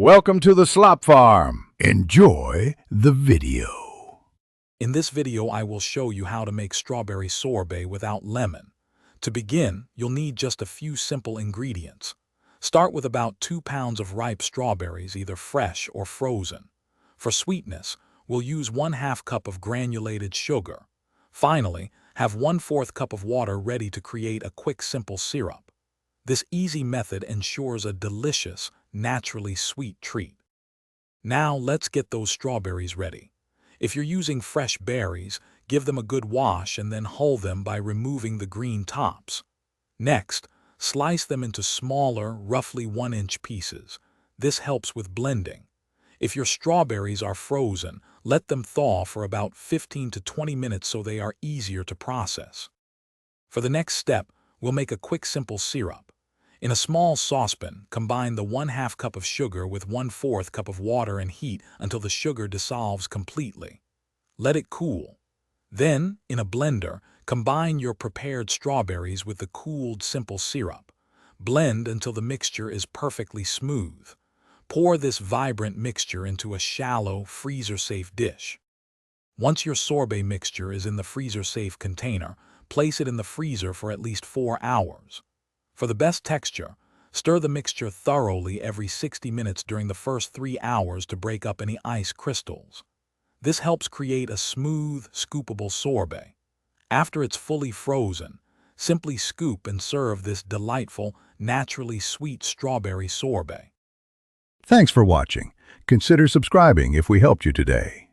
Welcome to the Slop Farm. Enjoy the video. In this video, I will show you how to make strawberry sorbet without lemon. To begin, you'll need just a few simple ingredients. Start with about 2 pounds of ripe strawberries, either fresh or frozen. For sweetness, we'll use 1/2 cup of granulated sugar. Finally, have 1/4 cup of water ready to create a quick, simple syrup. This easy method ensures a delicious, naturally sweet treat. Now let's get those strawberries ready. If you're using fresh berries, give them a good wash and then hull them by removing the green tops. Next, slice them into smaller, roughly 1-inch pieces. This helps with blending. If your strawberries are frozen, let them thaw for about 15 to 20 minutes so they are easier to process. For the next step, we'll make a quick, simple syrup. In a small saucepan, combine the 1/2 cup of sugar with 1/4 cup of water and heat until the sugar dissolves completely. Let it cool. Then, in a blender, combine your prepared strawberries with the cooled simple syrup. Blend until the mixture is perfectly smooth. Pour this vibrant mixture into a shallow, freezer-safe dish. Once your sorbet mixture is in the freezer-safe container, place it in the freezer for at least 4 hours. For the best texture, stir the mixture thoroughly every 60 minutes during the first 3 hours to break up any ice crystals. This helps create a smooth, scoopable sorbet. After it's fully frozen, simply scoop and serve this delightful, naturally sweet strawberry sorbet. Thanks for watching. Consider subscribing if we helped you today.